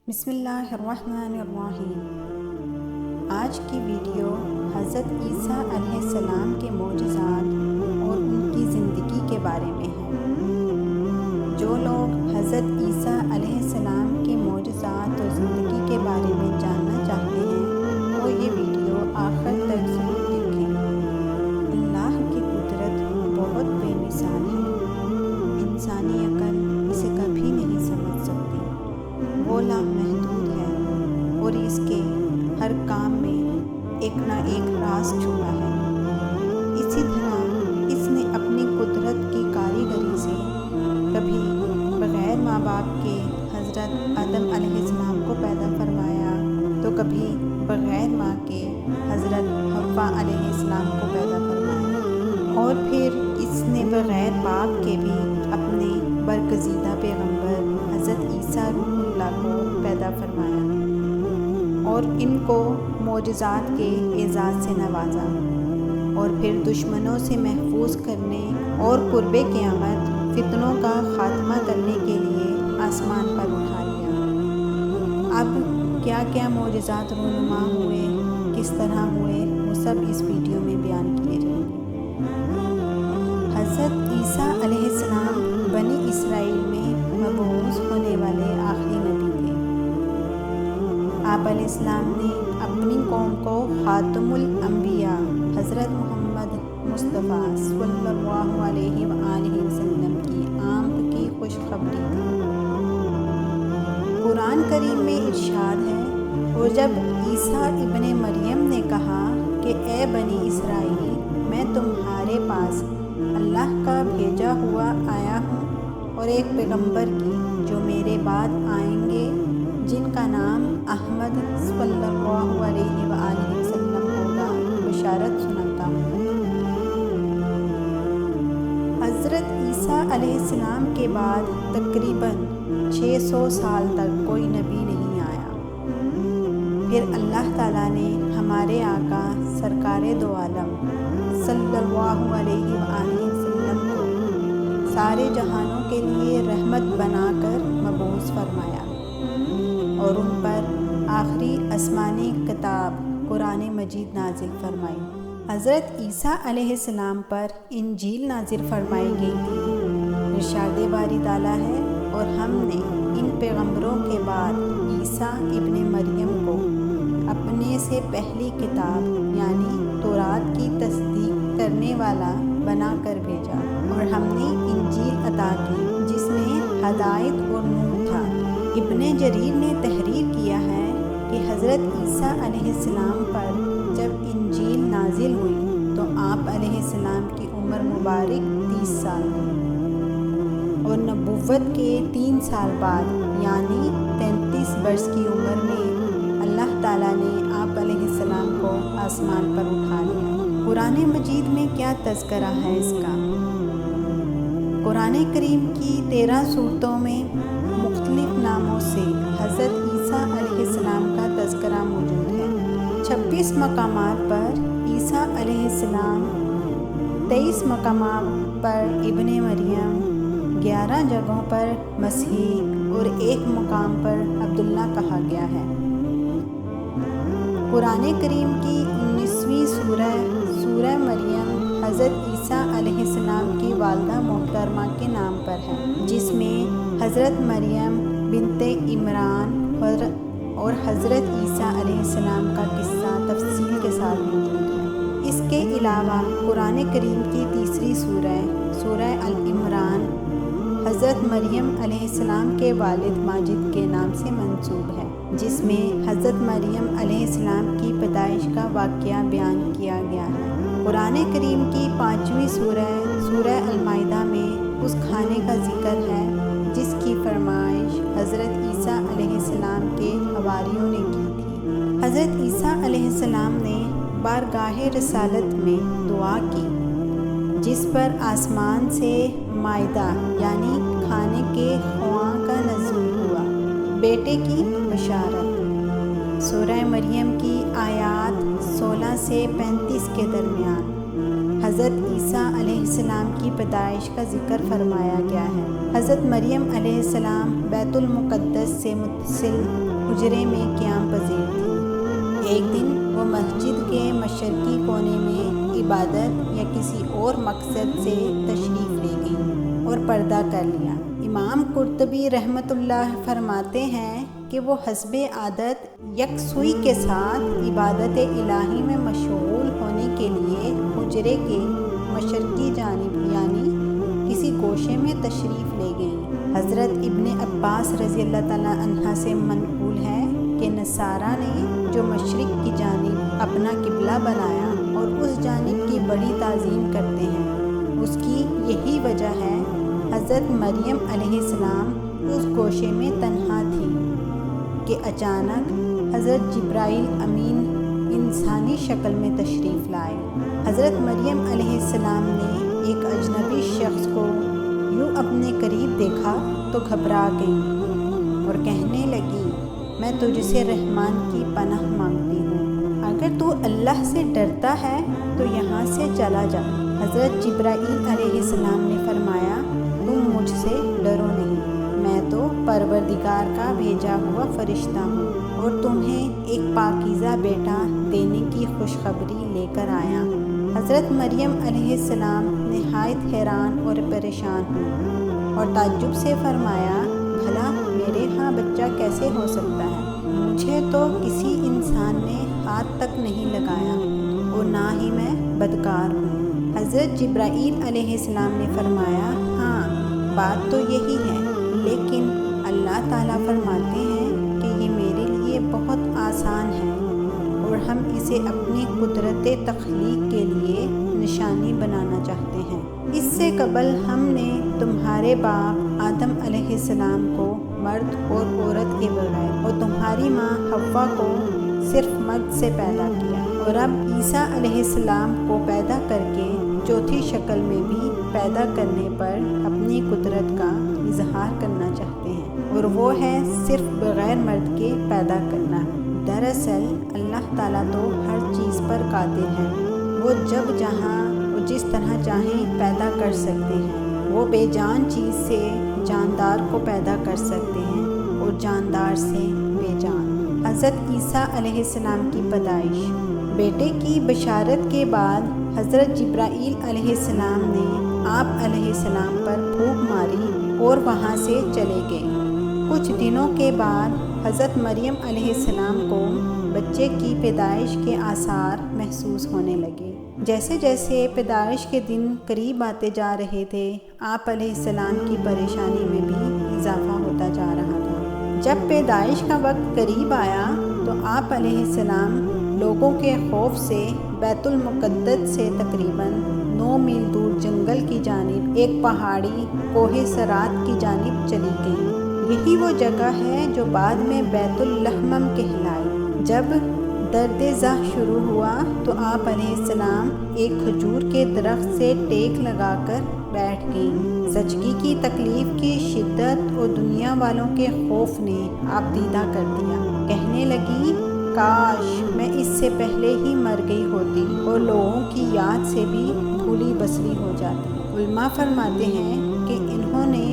بسم اللہ الرحمن الرحیم۔ آج کی ویڈیو حضرت عیسیٰ علیہ السلام کے معجزات اور ان کی زندگی کے بارے میں ہے۔ جو لوگ حضرت عیسیٰ علیہ السلام کے معجزات اور زندگی کے بارے میں جاننا چاہتے ہیں وہ یہ ویڈیو آخر تک ضرور دیکھیں۔ اللہ کی قدرت بہت بے مثال ہے، انسانی عقل اسے کبھی نہیں سمجھ سکتی۔ وہ لامحدود ہے اور اس کے ہر کام میں ایک نہ ایک راز چھپا ہے۔ اسی طرح اس نے اپنی قدرت کی کاریگری سے کبھی بغیر ماں باپ کے حضرت آدم علیہ السلام کو پیدا فرمایا تو کبھی بغیر ماں کے حضرت حوا علیہ السلام کو پیدا فرمایا، اور پھر اس نے بغیر باپ کے بھی اپنے برگزیدہ پیغمبر حضرت عیسیٰ روح اللہ کو پیدا فرمایا اور ان کو معجزات کے اعزاز سے نوازا، اور پھر دشمنوں سے محفوظ کرنے اور قرب قیامت فتنوں کا خاتمہ کرنے کے لیے آسمان پر اٹھا لیا۔ اب کیا کیا معجزات رونما ہوئے، کس طرح ہوئے، وہ سب اس ویڈیو میں بیان کیے جائیں گے۔ حضرت عیسیٰ علیہ السلام بنی اسرائیل میں مبعوث ہونے والے آخری نبی تھے۔ آپ علیہ السلام نے اپنی قوم کو خاتم الانبیاء حضرت محمد مصطفیٰ صلی اللہ علیہ وآلہ وسلم کی آمد کی خوشخبری دی۔ قرآن کریم میں ارشاد ہے، اور جب عیسیٰ ابن مریم نے کہا کہ اے بنی اسرائیل، میں تمہارے پاس اللہ کا بھیجا ہوا آیا ہوں اور ایک پیغمبر کی جو میرے بعد آئیں گے جن کا نام احمد صلی اللہ علیہ وآلہ وسلم ہوگا، بشارت سناتا ہوں۔ حضرت عیسیٰ علیہ السلام کے بعد تقریباً 600 سال تک کوئی نبی نہیں آیا۔ پھر اللہ تعالیٰ نے ہمارے آقا سرکار دو عالم صلی اللہ علیہ وآلہ وسلم کو سارے جہانوں کے لیے رحمت بنا کر مبعوث فرمایا اور ان پر آخری آسمانی کتاب قرآن مجید نازل فرمائی۔ حضرت عیسیٰ علیہ السلام پر انجیل نازل فرمائی گئی تھی۔ ارشاد باری تعالیٰ ہے، اور ہم نے ان پیغمبروں کے بعد عیسیٰ ابن مریم کو اپنے سے پہلی کتاب یعنی تورات کی تصدیق کرنے والا بنا کر بھیجا، اور ہم نے انجیل عطا کی جس میں ہدایت اور نور تھا۔ ابن جریر نے تحریر کیا ہے کہ حضرت عیسیٰ علیہ السلام پر جب انجیل نازل ہوئی تو آپ علیہ السلام کی عمر مبارک 30 سال تھی، اور نبوت کے 3 سال بعد یعنی 33 برس کی عمر میں اللہ تعالیٰ نے آپ علیہ السلام کو آسمان پر اٹھا لیا۔ قرآن مجید میں کیا تذکرہ ہے اس کا؟ قرآن کریم کی 13 سورتوں میں مختلف ناموں سے حضرت عیسیٰ علیہ السلام کا تذکرہ موجود ہے۔ 26 مقامات پر عیسیٰ علیہ السلام، 23 مقامات پر ابن مریم، 11 جگہوں پر مسیح اور 1 مقام پر عبداللہ کہا گیا ہے۔ قرآن کریم کی 19ویں سورہ مریم حضرت عیسیٰ علیہ السلام کی والدہ محترمہ کے نام پر ہے، جس میں حضرت مریم بنت عمران اور حضرت عیسیٰ علیہ السلام کا قصہ تفصیل کے ساتھ موجود ہے۔ اس کے علاوہ قرآن کریم کی تیسری سورہ العمران حضرت مریم علیہ السلام کے والد ماجد کے نام سے منسوب ہے، جس میں حضرت مریم علیہ السلام کی پیدائش کا واقعہ بیان کیا گیا ہے۔ قرآن کریم کی 5ویں سورہ المائدہ میں اس کھانے کا ذکر ہے جس کی فرمائش حضرت عیسیٰ علیہ السلام کے حواریوں نے کی تھی۔ حضرت عیسیٰ علیہ السلام نے بارگاہ رسالت میں دعا کی جس پر آسمان سے مائدہ یعنی کھانے کے خواں کا نزول ہوا، بیٹے کی بشارت۔ سورہ مریم کی آیات 16 سے 35 کے درمیان حضرت عیسیٰ علیہ السلام کی پیدائش کا ذکر فرمایا گیا ہے۔ حضرت مریم علیہ السلام بیت المقدس سے متصل حجرے میں قیام پذیر تھی۔ ایک دن وہ مسجد کے مشرقی کونے میں عبادت یا کسی اور مقصد سے تشریف لے گئیں اور پردہ کر لیا۔ امام قرطبی رحمۃ اللہ فرماتے ہیں کہ وہ حسب عادت یکسوئی کے ساتھ عبادت الہی میں مشغول ہونے کے لیے حجرے کے مشرقی جانب یعنی کسی گوشے میں تشریف لے گئیں۔ حضرت ابن عباس رضی اللہ تعالیٰ عنہ سے منقول ہے کہ نصارہ نے جو مشرق کی جانب اپنا قبلہ بنایا اور اس جانب کی بڑی تعظیم کرتے ہیں، اس کی یہی وجہ ہے۔ حضرت مریم علیہ السلام اس گوشے میں تنہا تھی کہ اچانک حضرت جبرائیل امین انسانی شکل میں تشریف لائے۔ حضرت مریم علیہ السلام نے ایک اجنبی شخص کو یوں اپنے قریب دیکھا تو گھبرا گئی اور کہنے لگی، میں تجھ سے رحمان کی پناہ مانگتی ہوں، اگر تو اللہ سے ڈرتا ہے تو یہاں سے چلا جا۔ حضرت جبرائیل علیہ السلام نے فرمایا، تم مجھ سے ڈرو نہیں، میں تو پروردگار کا بھیجا ہوا فرشتہ ہوں اور تمہیں ایک پاکیزہ بیٹا دینے کی خوشخبری لے کر آیا۔ حضرت مریم علیہ السلام نہایت حیران اور پریشان ہوئی اور تعجب سے فرمایا، بھلا میرے ہاں بچہ کیسے ہو سکتا ہے؟ مجھے تو کسی انسان نے ہاتھ تک نہیں لگایا اور نہ ہی میں بدکار ہوں۔ حضرت جبرائیل علیہ السلام نے فرمایا، ہاں بات تو یہی ہے، لیکن اللہ تعالیٰ فرماتے ہیں کہ یہ میرے لیے بہت آسان ہے اور ہم اسے اپنی قدرت تخلیق کے لیے نشانی بنانا چاہتے ہیں۔ اس سے قبل ہم نے تمہارے باپ آدم علیہ السلام کو مرد اور عورت کے بغیر اور تمہاری ماں حوا کو صرف مرد سے پیدا کیا، اور اب عیسیٰ علیہ السلام کو پیدا کر کے چوتھی شکل میں بھی پیدا کرنے پر اپنی قدرت کا اظہار کرنا چاہتے ہیں، اور وہ ہے صرف بغیر مرد کے پیدا کرنا۔ دراصل اللہ تعالیٰ تو ہر چیز پر قادر ہے، وہ جب جہاں اور جس طرح چاہیں پیدا کر سکتے ہیں۔ وہ بے جان چیز سے جاندار کو پیدا کر سکتے ہیں اور جاندار سے بے جان۔ حضرت عیسیٰ علیہ السلام کی پیدائش۔ بیٹے کی بشارت کے بعد حضرت جبرائیل علیہ السلام نے آپ علیہ السلام پر پھونک ماری اور وہاں سے چلے گئے۔ کچھ دنوں کے بعد حضرت مریم علیہ السلام کو بچے کی پیدائش کے آثار محسوس ہونے لگے۔ جیسے جیسے پیدائش کے دن قریب آتے جا رہے تھے، آپ علیہ السلام کی پریشانی میں بھی اضافہ ہوتا جا رہا تھا۔ جب پیدائش کا وقت قریب آیا تو آپ علیہ السلام لوگوں کے خوف سے بیت المقدس سے تقریباً 9 میل دور جنگل کی جانب ایک پہاڑی کوہ صرات کی جانب چلی گئیں۔ یہی وہ جگہ ہے جو بعد میں بیت اللحم کہلائی۔ جب درد زہ شروع ہوا تو آپ علیہ السلام ایک کھجور کے درخت سے ٹیک لگا کر بیٹھ گئیں۔ زچگی کی تکلیف کی شدت اور دنیا والوں کے خوف نے آپ دیدہ کر دیا۔ کہنے لگی، کاش میں اس سے پہلے ہی مر گئی ہوتی اور لوگوں کی یاد سے بھی بھولی بسری ہو جاتی۔ علماء فرماتے ہیں کہ انہوں نے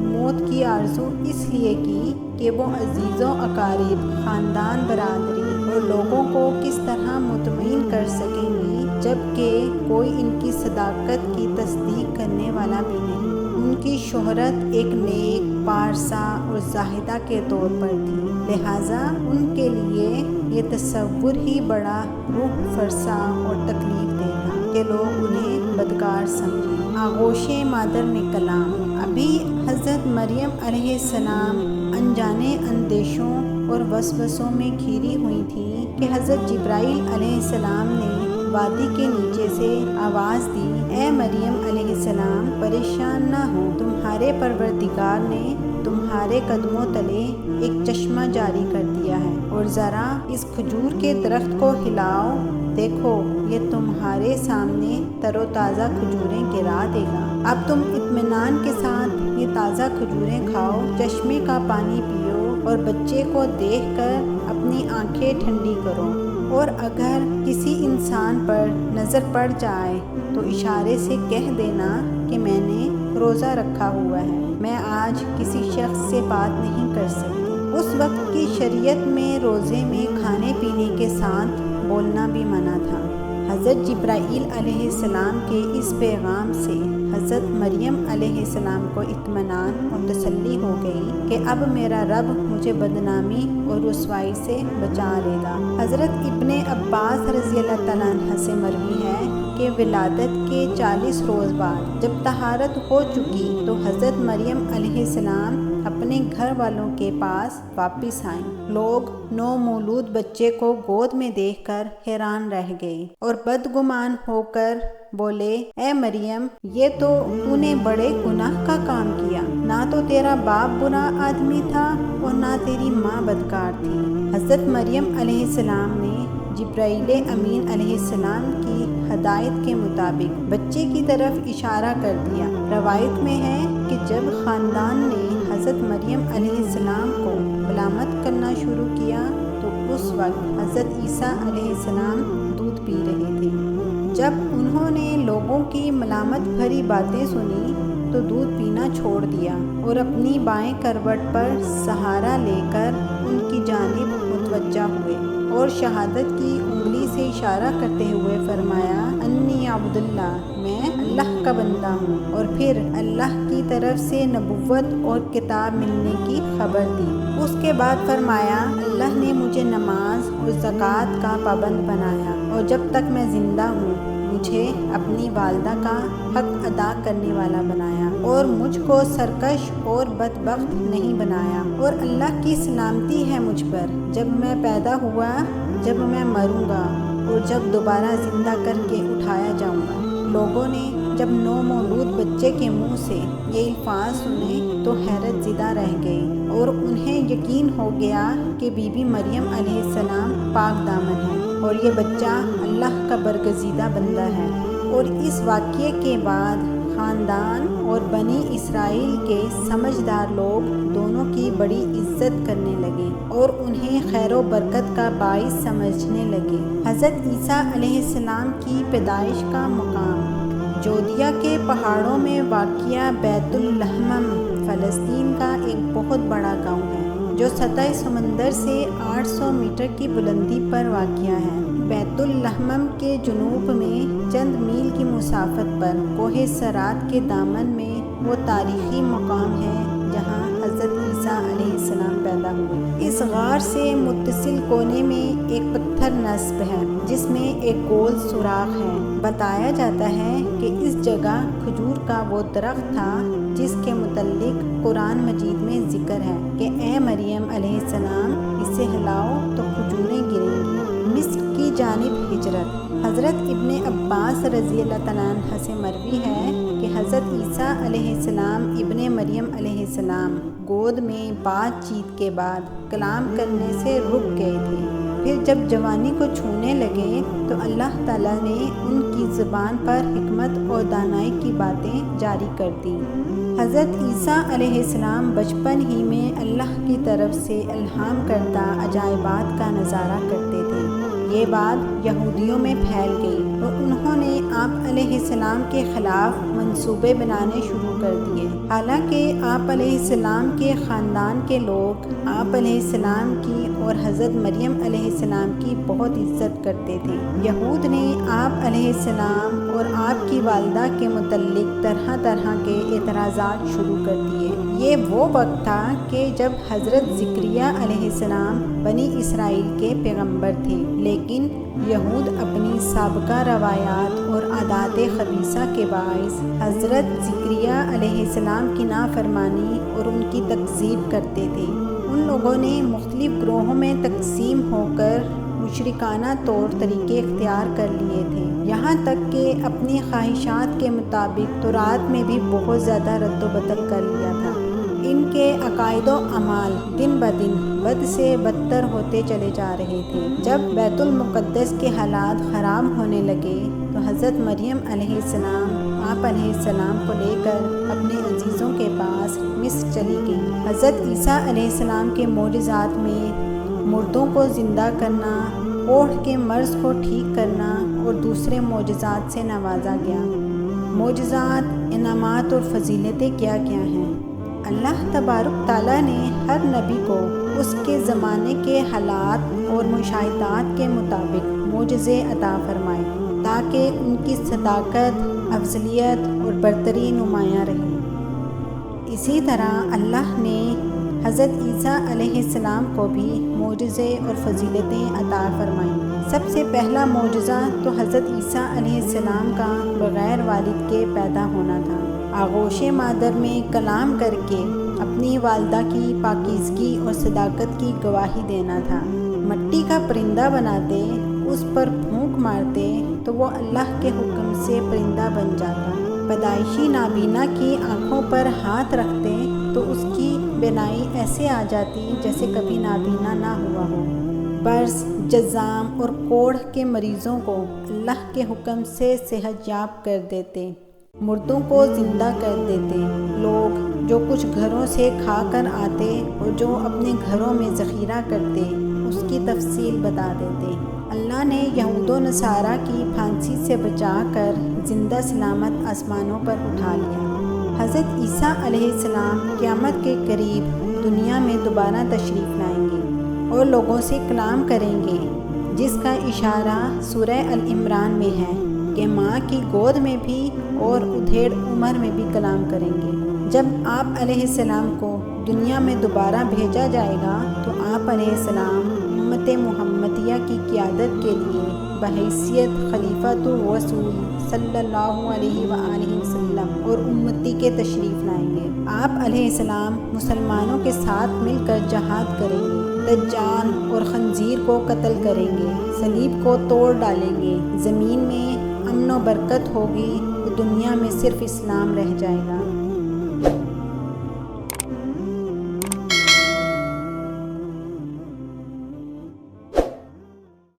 موت کی آرزو اس لیے کی کہ وہ عزیزوں، اقارب، خاندان، برادری اور لوگوں کو کس طرح مطمئن کر سکیں گی جبکہ کوئی ان کی صداقت کی تصدیق کرنے والا بھی نہیں۔ ان کی شہرت ایک نیک، پارسا اور زاہدہ کے طور پر تھی، لہٰذا ان کے لیے یہ تصور ہی بڑا روح فرسا اور تکلیف دہ تھا کہ لوگ انہیں بدکار سمجھیں۔ آغوش مادر میں کلام۔ ابھی حضرت مریم علیہ السلام انجانے اندیشوں اور وسوسوں میں گھری ہوئی تھی کہ حضرت جبرائیل علیہ السلام نے وادی کے نیچے سے آواز دی، اے مریم علیہ السلام، پریشان نہ ہو، تمہارے پروردگار نے تمہارے قدموں تلے ایک چشمہ جاری کر دیا ہے، اور ذرا اس کھجور کے درخت کو ہلاؤ، دیکھو یہ تمہارے سامنے تر و تازہ کھجوریں گرا دے گا۔ اب تم اطمینان کے ساتھ یہ تازہ کھجوریں کھاؤ، چشمے کا پانی پیو اور بچے کو دیکھ کر اپنی آنکھیں ٹھنڈی کرو۔ اور اگر کسی انسان پر نظر پڑ جائے تو اشارے سے کہہ دینا کہ میں نے روزہ رکھا ہوا ہے، میں آج کسی شخص سے بات نہیں کر سکتی۔ اس وقت کی شریعت میں روزے میں کھانے پینے کے ساتھ بولنا بھی منع تھا۔ حضرت جبرائیل علیہ السلام کے اس پیغام سے حضرت مریم علیہ السلام کو اطمینان اور تسلی ہو گئی کہ اب میرا رب مجھے بدنامی اور رسوائی سے بچا لے گا۔ حضرت ابن عباس رضی اللہ تعالیٰ عنہ سے مروی ہے کہ ولادت کے 40 روز بعد جب طہارت ہو چکی تو حضرت مریم علیہ السلام اپنے گھر والوں کے پاس واپس آئیں۔ لوگ نومولود بچے کو گود میں دیکھ کر حیران رہ گئے اور بدگمان ہو کر بولے، اے مریم، یہ تو نے بڑے گناہ کا کام کیا، نہ تو تیرا باپ برا آدمی تھا اور نہ تیری ماں بدکار تھی۔ حضرت مریم علیہ السلام نے جبرائیل امین علیہ السلام کی ہدایت کے مطابق بچے کی طرف اشارہ کر دیا۔ روایت میں ہے کہ جب خاندان نے حضرت مریم علیہ السلام کو ملامت کرنا شروع کیا تو اس وقت حضرت عیسیٰ علیہ السلام دودھ پی رہے تھے۔ جب انہوں نے لوگوں کی ملامت بھری باتیں سنی تو دودھ پینا چھوڑ دیا اور اپنی بائیں کروٹ پر سہارا لے کر ان کی جانب متوجہ ہوئے اور شہادت کی انگلی سے اشارہ کرتے ہوئے فرمایا، انی عبد اللہ، میں اللہ کا بندہ ہوں، اور پھر اللہ کی طرف سے نبوت اور کتاب ملنے کی خبر دی۔ اس کے بعد فرمایا، اللہ نے مجھے نماز اور زکوٰۃ کا پابند بنایا اور جب تک میں زندہ ہوں مجھے اپنی والدہ کا حق ادا کرنے والا بنایا اور مجھ کو سرکش اور بدبخت نہیں بنایا، اور اللہ کی سلامتی ہے مجھ پر جب میں پیدا ہوا، جب میں مروں گا اور جب دوبارہ زندہ کر کے اٹھایا جاؤں گا۔ لوگوں نے جب نومولود بچے کے منہ سے یہ الفاظ سنے تو حیرت زدہ رہ گئے اور انہیں یقین ہو گیا کہ بی بی مریم علیہ السلام پاک دامن ہے اور یہ بچہ اللہ کا برگزیدہ بندہ ہے۔ اور اس واقعے کے بعد خاندان اور بنی اسرائیل کے سمجھدار لوگ دونوں کی بڑی عزت کرنے لگے اور انہیں خیر و برکت کا باعث سمجھنے لگے۔ حضرت عیسیٰ علیہ السلام کی پیدائش کا مقام جودیہ کے پہاڑوں میں واقع بیت اللحم فلسطین کا ایک بہت بڑا گاؤں ہے جو سطح سمندر سے 800 میٹر کی بلندی پر واقع ہے۔ بیت اللحم کے جنوب میں چند میل کی مسافت پر کوہ صرات کے دامن میں وہ تاریخی مقام ہے جہاں حضرت عیسیٰ علیہ السلام پیدا ہوئے۔ اس غار سے متصل کونے میں ایک پتھر نصب ہے جس میں ایک گول سوراخ ہے۔ بتایا جاتا ہے کہ اس جگہ کھجور کا وہ درخت تھا جس کے متعلق قرآن مجید میں ذکر ہے کہ اے مریم علیہ السلام، اسے ہلاؤ تو کھجوریں گریں گی۔ مصر کی جانب ہجرت۔ حضرت ابن عباس رضی اللہ تعالیٰ عنہ سے مروی ہے کہ حضرت عیسیٰ علیہ السلام ابن مریم علیہ السلام گود میں بات چیت کے بعد کلام کرنے سے رک گئے تھے۔ پھر جب جوانی کو چھونے لگے تو اللہ تعالیٰ نے ان کی زبان پر حکمت اور دانائی کی باتیں جاری کر دی۔ حضرت عیسیٰ علیہ السلام بچپن ہی میں اللہ کی طرف سے الہام کردہ عجائبات کا نظارہ کرتے تھے۔ یہ بات یہودیوں میں پھیل گئی اور انہوں نے آپ علیہ السلام کے خلاف منصوبے بنانے شروع کر دیے۔ حالانکہ آپ علیہ السلام کے خاندان کے لوگ آپ علیہ السلام کی اور حضرت مریم علیہ السلام کی بہت عزت کرتے تھے، یہود نے آپ علیہ السلام اور آپ کی والدہ کے متعلق طرح طرح کے اعتراضات شروع کر دیے۔ یہ وہ وقت تھا کہ جب حضرت زکریا علیہ السلام بنی اسرائیل کے پیغمبر تھے، لیکن یہود اپنی سابقہ روایات اور عادات خبیثہ کے باعث حضرت زکریا علیہ السلام کی نافرمانی اور ان کی تکذیب کرتے تھے۔ ان لوگوں نے مختلف گروہوں میں تقسیم ہو کر مشرکانہ طور طریقے اختیار کر لیے تھے، یہاں تک کہ اپنی خواہشات کے مطابق تورات میں بھی بہت زیادہ رد و بدل کر لیا تھا۔ ان کے عقائد و اعمال دن بدن بد سے بدتر ہوتے چلے جا رہے تھے۔ جب بیت المقدس کے حالات خراب ہونے لگے تو حضرت مریم علیہ السلام آپ علیہ السلام کو لے کر اپنے عزیزوں کے پاس مصر چلی گئی۔ حضرت عیسیٰ علیہ السلام کے معجزات میں مردوں کو زندہ کرنا کوڑھ کے مرض کو ٹھیک کرنا اور دوسرے معجزات سے نوازا گیا۔ معجزات، انعامات اور فضیلتیں کیا کیا ہیں؟ اللہ تبارک تعالیٰ نے ہر نبی کو اس کے زمانے کے حالات اور مشاہدات کے مطابق معجزے عطا فرمائے تاکہ ان کی صداقت، افضلیت اور برتری نمایاں رہے۔ اسی طرح اللہ نے حضرت عیسیٰ علیہ السلام کو بھی معجزے اور فضیلتیں عطا فرمائیں۔ سب سے پہلا معجزہ تو حضرت عیسیٰ علیہ السلام کا بغیر والد کے پیدا ہونا تھا۔ آغوش مادر میں کلام کر کے اپنی والدہ کی پاکیزگی اور صداقت کی گواہی دینا تھا۔ مٹی کا پرندہ بناتے، اس پر پھونک مارتے تو وہ اللہ کے حکم سے پرندہ بن جاتا۔ پیدائشی نابینا کی آنکھوں پر ہاتھ رکھتے تو اس کی بینائی ایسے آ جاتی جیسے کبھی نابینا نہ ہوا ہو۔ برص، جذام اور کوڑھ کے مریضوں کو اللہ کے حکم سے صحت یاب کر دیتے، مردوں کو زندہ کر دیتے۔ لوگ جو کچھ گھروں سے کھا کر آتے اور جو اپنے گھروں میں ذخیرہ کرتے، اس کی تفصیل بتا دیتے۔ اللہ نے یہود و نصارہ کی پھانسی سے بچا کر زندہ سلامت آسمانوں پر اٹھا لیا۔ حضرت عیسیٰ علیہ السلام قیامت کے قریب دنیا میں دوبارہ تشریف لائیں گے اور لوگوں سے کلام کریں گے، جس کا اشارہ سورہ العمران میں ہے کہ ماں کی گود میں بھی اور ادھیڑ عمر میں بھی کلام کریں گے۔ جب آپ علیہ السلام کو دنیا میں دوبارہ بھیجا جائے گا تو آپ علیہ السلام امت محمدیہ کی قیادت کے لیے بحیثیت خلیفۃ الرسول صلی اللہ علیہ وآلہ وسلم اور امتی کے تشریف لائیں گے۔ آپ علیہ السلام مسلمانوں کے ساتھ مل کر جہاد کریں گے، دجال اور خنزیر کو قتل کریں گے، صلیب کو توڑ ڈالیں گے، زمین میں امن و برکت ہوگی، دنیا میں صرف اسلام رہ جائے گا۔